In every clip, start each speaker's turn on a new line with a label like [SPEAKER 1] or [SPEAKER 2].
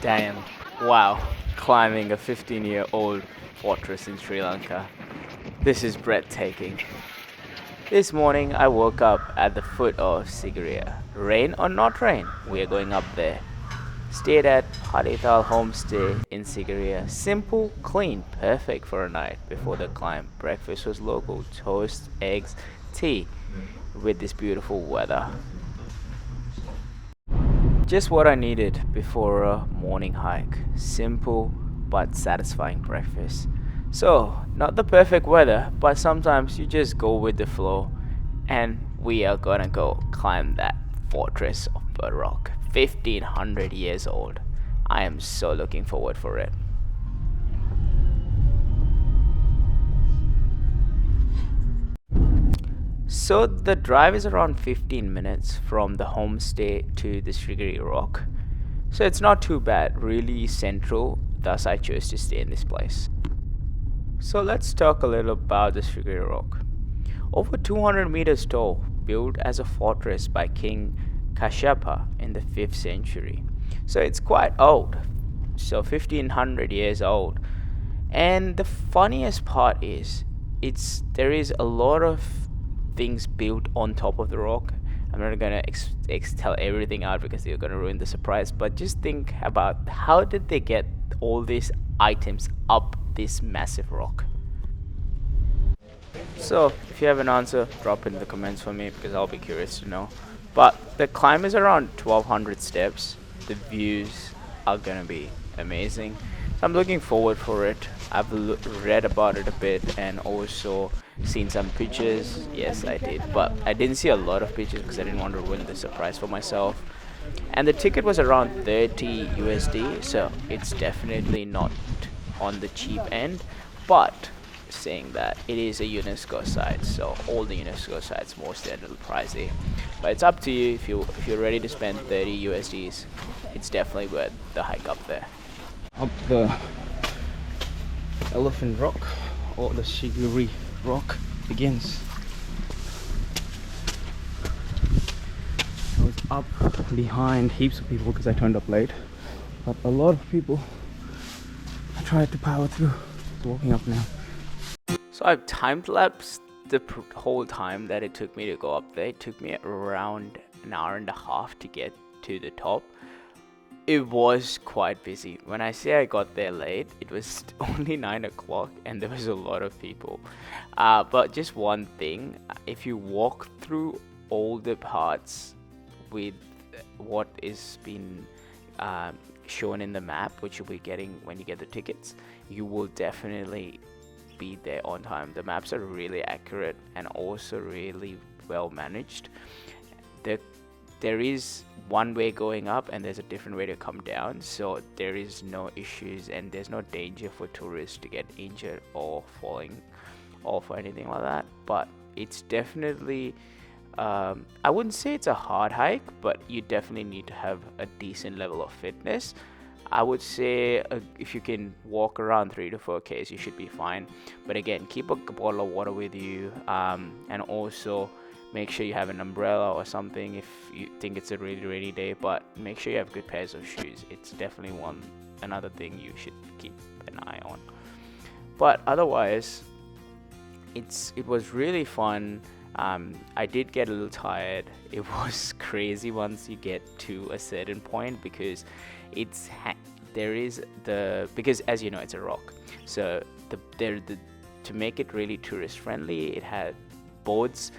[SPEAKER 1] Damn. Wow. Climbing a 15-year-old fortress in Sri Lanka. This is breathtaking. This morning I woke up at the foot of Sigiriya. Rain or not rain, we are going up there. Stayed at Paitha Homestay in Sigiriya. Simple, clean, perfect for a night before the climb. Breakfast was local, toast, eggs, tea with this beautiful weather. Just what I needed before a morning hike. Simple but satisfying breakfast. So, not the perfect weather, but sometimes you just go with the flow. And we are gonna go climb that fortress of Rock, 1500 years old. I am so looking forward for it. So the drive is around 15 minutes from the homestay to the Sigiriya Rock. So it's not too bad, really central, thus I chose to stay in this place. So let's talk a little about the Sigiriya Rock. Over 200 meters tall, built as a fortress by King Kashyapa in the 5th century. So it's quite old. So 1500 years old. And the funniest part is there is a lot of things built on top of the rock. I'm not gonna tell everything out because you're gonna ruin the surprise, but just think about how did they get all these items up this massive rock. So if you have an answer, drop it in the comments for me because I'll be curious to know. But the climb is around 1200 steps. The views are gonna be amazing. I'm looking forward for it. I've read about it a bit and also seen some pictures. Yes, I did, but I didn't see a lot of pictures because I didn't want to ruin the surprise for myself. And the ticket was around 30 USD, so it's definitely not on the cheap end. But saying that, it is a UNESCO site, so all the UNESCO sites mostly are a little pricey. But it's up to you. If you're ready to spend 30 USDs, it's definitely worth the hike up there.
[SPEAKER 2] Up the Elephant Rock or the Sigiriya Rock begins. I was up behind heaps of people because I turned up late, but a lot of people I tried to power through. It's walking up now.
[SPEAKER 1] So I've time-lapsed the whole time that it took me to go up there. It took me around an hour and a half to get to the top. It was quite busy. When I say I got there late, it was only 9 o'clock and there was a lot of people. But just one thing, if you walk through all the parts with what is being shown in the map, which you'll be getting when you get the tickets, you will definitely be there on time. The maps are really accurate and also really well managed. There is one way going up and there's a different way to come down, so there is no issues and there's no danger for tourists to get injured or falling off or anything like that. But it's definitely I wouldn't say it's a hard hike, but you definitely need to have a decent level of fitness. I would say if you can walk around 3 to 4 k's, you should be fine. But again, keep a bottle of water with you, and also make sure you have an umbrella or something if you think it's a really rainy day. But make sure you have good pairs of shoes. It's definitely another thing you should keep an eye on. But otherwise, it was really fun. I did get a little tired. It was crazy once you get to a certain point because because as you know, it's a rock. So to make it really tourist friendly, it had boards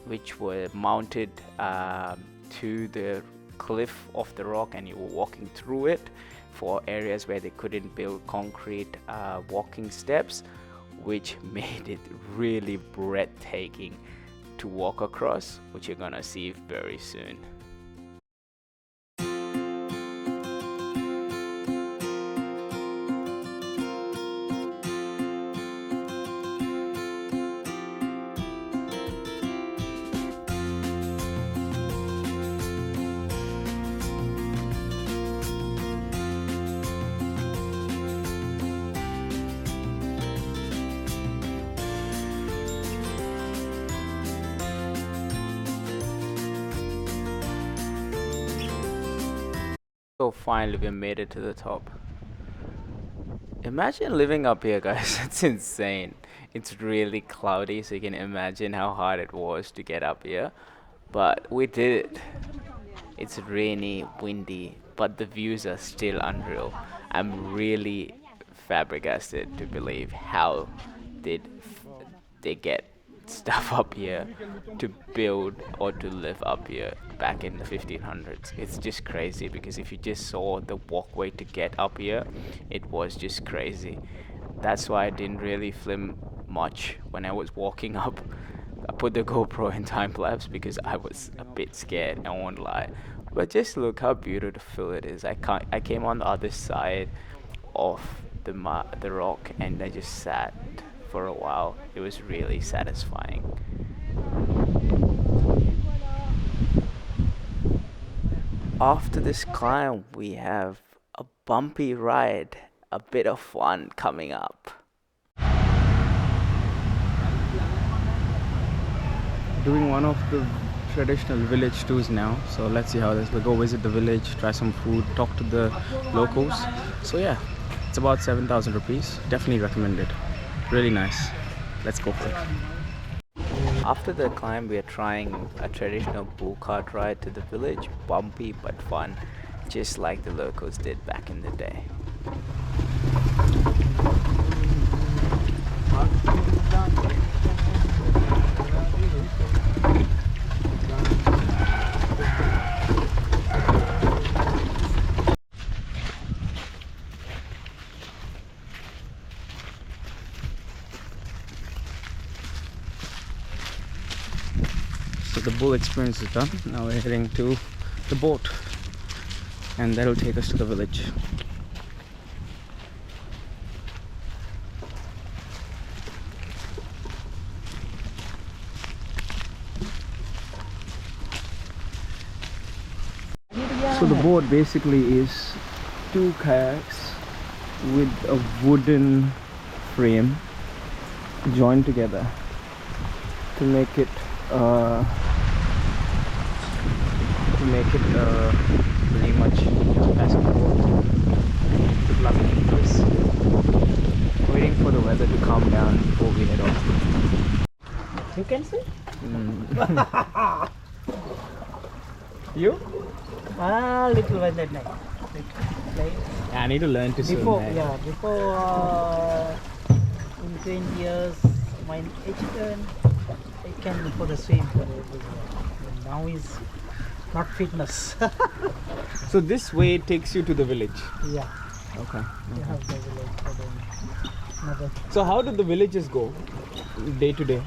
[SPEAKER 1] which were mounted to the cliff of the rock, and you were walking through it for areas where they couldn't build concrete walking steps, which made it really breathtaking to walk across, which you're gonna see very soon. So finally we made it to the top. Imagine living up here, guys. It's insane. It's really cloudy, so you can imagine how hard it was to get up here. But we did it. It's rainy, windy, but the views are still unreal. I'm really flabbergasted to believe how did they get stuff up here to build or to live up here back in the 1500s. It's just crazy because if you just saw the walkway to get up here, it was just crazy. That's why I didn't really film much when I was walking up. I put the GoPro in time lapse because I was a bit scared, I won't lie. But just look how beautiful it is. I came on the other side of the rock and I just sat for a while. It was really satisfying. After this climb, we have a bumpy ride, a bit of fun coming up.
[SPEAKER 2] Doing one of the traditional village tours now, so let's see how this. We'll go visit the village, try some food, talk to the locals. So yeah, it's about 7,000 rupees. Definitely recommend it. Really nice. Let's go for it.
[SPEAKER 1] After the climb, we are trying a traditional bull cart ride to the village. Bumpy but fun, just like the locals did back in the day.
[SPEAKER 2] So the bull experience is done. Now we're heading to the boat, and that'll take us to the village. So the boat basically is two kayaks with a wooden frame joined together to make it pretty much passable. Good luck with this. Waiting for the weather to calm down before we head off.
[SPEAKER 3] You can see?
[SPEAKER 2] You?
[SPEAKER 3] Little by that night.
[SPEAKER 2] Yeah, I need to learn to swim.
[SPEAKER 3] Before in 20 years, my age turn, I can for the swim for the now is not fitness.
[SPEAKER 2] So this way takes you to the village.
[SPEAKER 3] Yeah,
[SPEAKER 2] Okay.
[SPEAKER 3] you have the village for the another.
[SPEAKER 2] So how do the villages go day to day?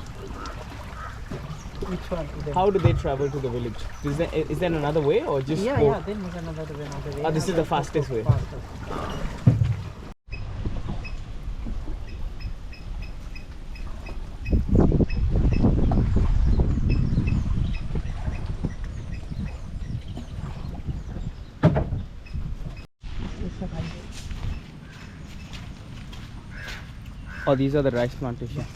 [SPEAKER 3] Which one?
[SPEAKER 2] How do they travel to the village? Is there another way or just
[SPEAKER 3] Yeah,
[SPEAKER 2] boat?
[SPEAKER 3] then there's another way.
[SPEAKER 2] Oh, this is the fastest way. Oh, these are the rice plantations.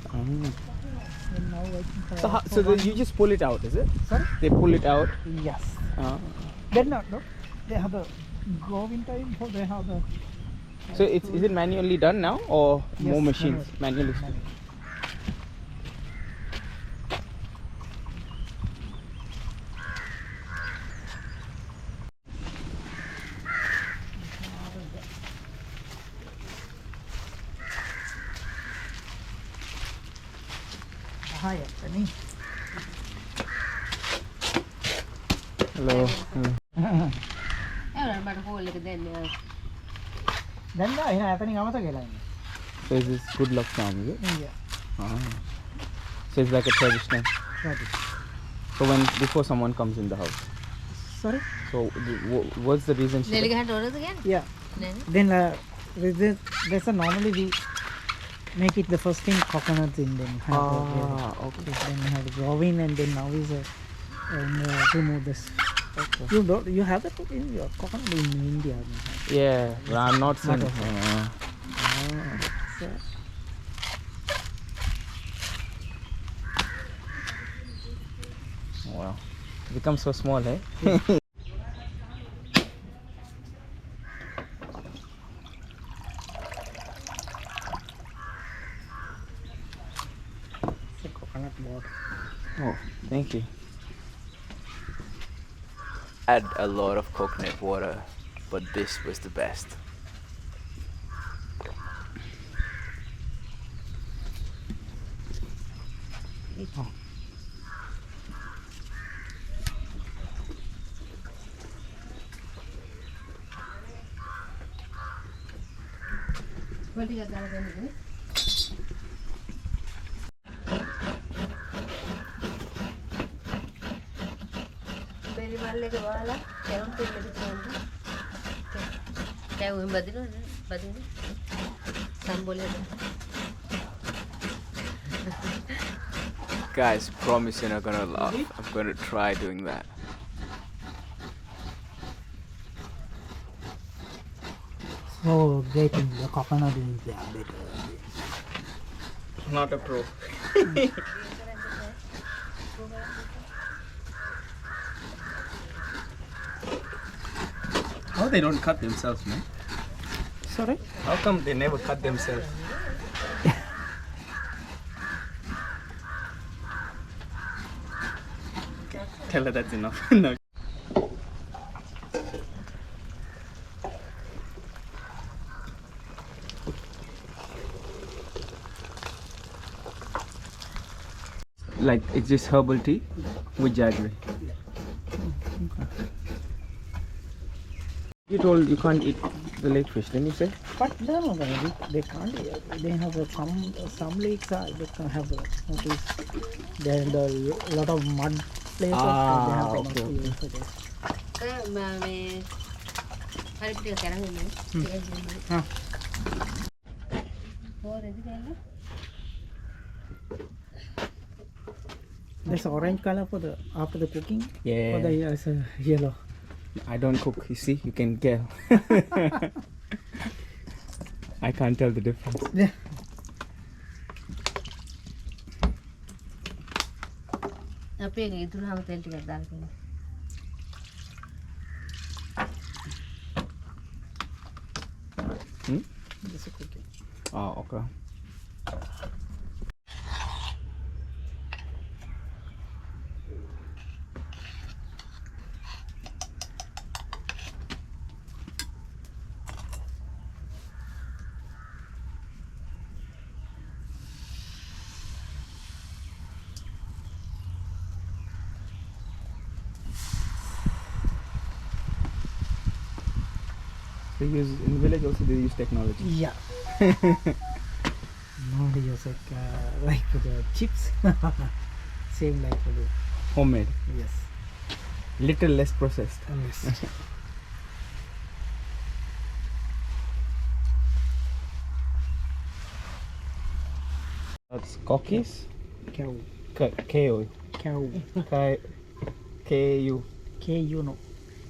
[SPEAKER 2] So you just pull it out, is it?
[SPEAKER 3] Sorry?
[SPEAKER 2] They pull it out.
[SPEAKER 3] Yes.
[SPEAKER 2] Uh,
[SPEAKER 3] They're not. No. They have the growing time. So they have the.
[SPEAKER 2] so is it manually done now or
[SPEAKER 3] Yes,
[SPEAKER 2] more machines? Manually.
[SPEAKER 3] Hi, Anthony.
[SPEAKER 2] Hello.
[SPEAKER 3] Then I happening amata
[SPEAKER 2] So is this good luck charm, is it?
[SPEAKER 3] Yeah.
[SPEAKER 2] Ah. So it's like a traditional.
[SPEAKER 3] Got it.
[SPEAKER 2] So before someone comes in the house.
[SPEAKER 3] Sorry?
[SPEAKER 2] So what's the reason?
[SPEAKER 3] Yeah. Then there's a normally we make it the first thing coconut in then have
[SPEAKER 2] okay.
[SPEAKER 3] then we have growing and then now is remove this.
[SPEAKER 2] Okay.
[SPEAKER 3] You have that in your coconut in India.
[SPEAKER 2] Yeah, but I'm not seeing.
[SPEAKER 3] So,
[SPEAKER 2] Wow, it becomes so small, eh?
[SPEAKER 3] coconut water.
[SPEAKER 2] Oh, thank you.
[SPEAKER 1] Add a lot of coconut water, but this was the best. Guys, promise you're not gonna laugh. I'm gonna try doing that.
[SPEAKER 3] So getting the coconut is there better.
[SPEAKER 2] Not a pro. How they don't cut themselves, man?
[SPEAKER 3] Sorry?
[SPEAKER 2] How come they never cut themselves? Tell her that's enough. No. Like it's just herbal tea with jaggery. You told you can't eat the lake fish, didn't you say?
[SPEAKER 3] But no, they can't. They have some lakes they can have notice. There are a lot of mud places. They have
[SPEAKER 2] okay, okay.
[SPEAKER 3] use for that. There's orange color for the after the cooking.
[SPEAKER 2] Yeah.
[SPEAKER 3] For the yellow.
[SPEAKER 2] I don't cook, you see, you can tell. I can't tell the difference.
[SPEAKER 3] Yeah. This is cooking.
[SPEAKER 2] Oh, okay. They use in the village also they use technology.
[SPEAKER 3] Yeah. Nowadays use like for the chips. Same like for the
[SPEAKER 2] Homemade.
[SPEAKER 3] yes.
[SPEAKER 2] Little less processed.
[SPEAKER 3] Yes.
[SPEAKER 2] That's cookies.
[SPEAKER 3] Cow.
[SPEAKER 2] K-O.
[SPEAKER 3] Cow.
[SPEAKER 2] K-U.
[SPEAKER 3] K-U no.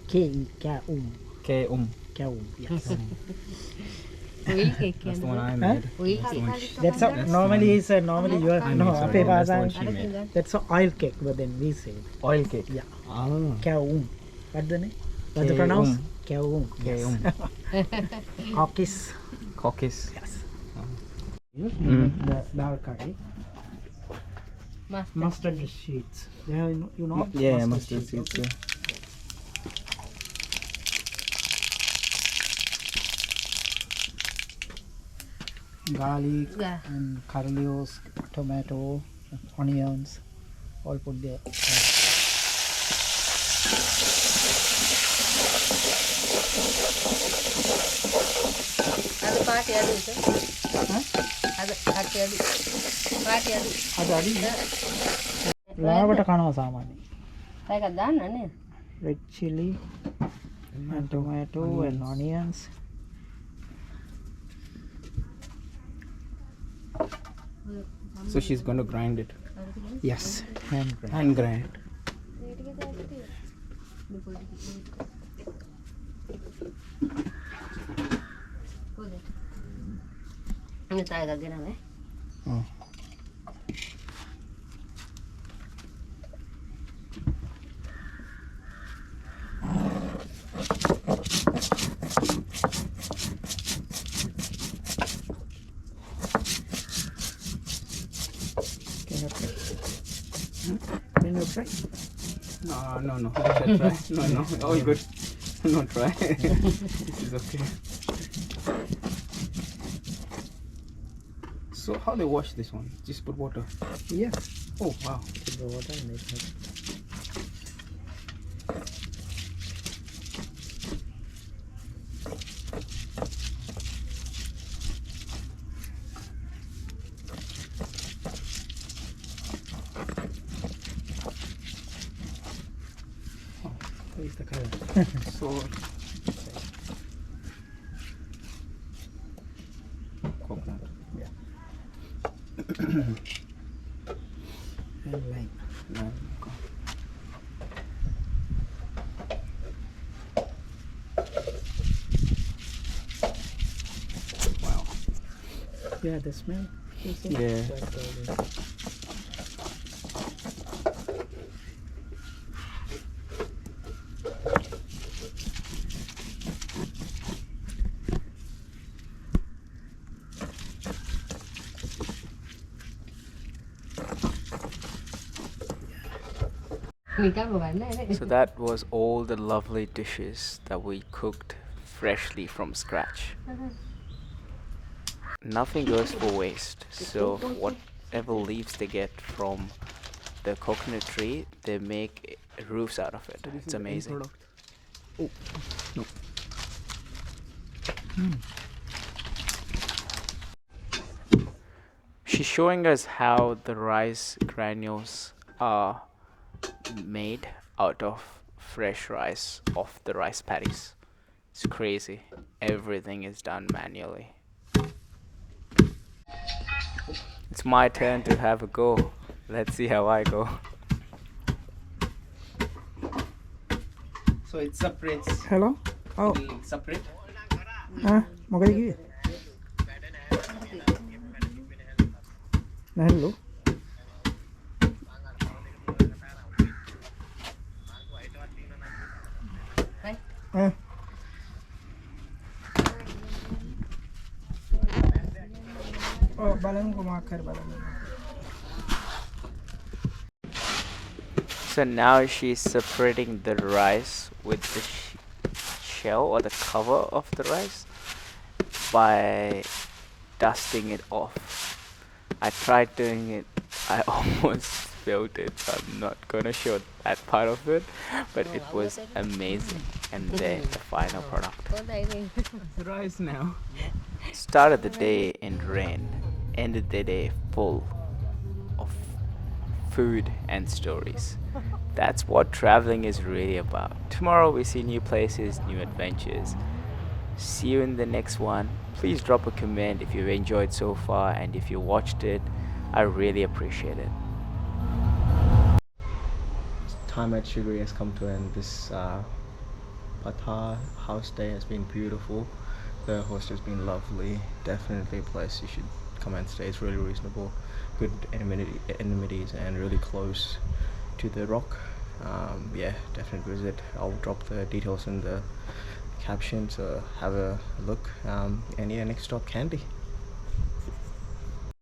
[SPEAKER 3] K-E. K-U.
[SPEAKER 2] K-Um.
[SPEAKER 3] Cow. Yes.
[SPEAKER 2] That's the one I made.
[SPEAKER 3] That's how normally is normally you are
[SPEAKER 2] I
[SPEAKER 3] no
[SPEAKER 2] made, sorry,
[SPEAKER 3] අපේ
[SPEAKER 2] that's the one
[SPEAKER 3] භාෂාවෙන්
[SPEAKER 2] she made.
[SPEAKER 3] that's an oil cake but then we say
[SPEAKER 2] Oil cake.
[SPEAKER 3] yeah
[SPEAKER 2] Ah.
[SPEAKER 3] cow. What the name? What the pronounce? Cow.
[SPEAKER 2] K-Um.
[SPEAKER 3] Cookies.
[SPEAKER 2] Cookies.
[SPEAKER 3] Yes.
[SPEAKER 2] Mm.
[SPEAKER 3] The dal curry. Mustard sheets. Yeah, you know.
[SPEAKER 2] Yeah, mustard seeds. Yeah.
[SPEAKER 3] Garlic and curry leaves, tomato, onions, all put there. ලාවට කනවා සාමාන්‍යයෙන්. Red chili and tomato and onions.
[SPEAKER 2] So she's going to grind it.
[SPEAKER 3] Yes, hand grind.
[SPEAKER 2] Hand grind. Oh. Okay, okay.
[SPEAKER 3] try?
[SPEAKER 2] No. Let us try. No. All good. No try. This is okay. So how they wash this one? Just put water.
[SPEAKER 3] Yeah.
[SPEAKER 2] Oh wow.
[SPEAKER 3] Put the water and make it. Where's the color?
[SPEAKER 2] So coconut.
[SPEAKER 3] Yeah. And lime.
[SPEAKER 2] No, okay. Wow.
[SPEAKER 3] Yeah, the smell. Is
[SPEAKER 2] Yeah.
[SPEAKER 3] quite good.
[SPEAKER 1] So that was all the lovely dishes that we cooked freshly from scratch. Nothing goes for waste. So whatever leaves they get from the coconut tree, they make roofs out of it. It's amazing.
[SPEAKER 2] Oh no.
[SPEAKER 1] She's showing us how the rice granules are made out of fresh rice off the rice paddies. It's crazy. Everything is done manually. It's my turn to have a go. Let's see how I go.
[SPEAKER 2] So it separates.
[SPEAKER 3] Hello? Oh,
[SPEAKER 2] It'll separate.
[SPEAKER 3] මොකද කිව්වේ? නැල්ලු. බලමුකෝ mark හරි බලමු.
[SPEAKER 1] So now she's separating the rice with the shell or the cover of the rice by dusting it off. I tried doing it, I almost failed it, so I'm not gonna show that part of it, but it was amazing. And there, the final product.
[SPEAKER 2] Rice now.
[SPEAKER 1] Started the day in rain, ended the day full of food and stories. That's what traveling is really about. Tomorrow we see new places, new adventures. See you in the next one. Please drop a comment if you've enjoyed so far, and if you watched it, I really appreciate it.
[SPEAKER 2] Time at Sigiriya has come to an end. This Paitha Homestay has been beautiful. The host has been lovely. Definitely a place you should come and stay. It's really reasonable, good amenities, and really close to the rock. Yeah, definitely visit. I'll drop the details in the caption, so have a look. And yeah, next stop, Candy.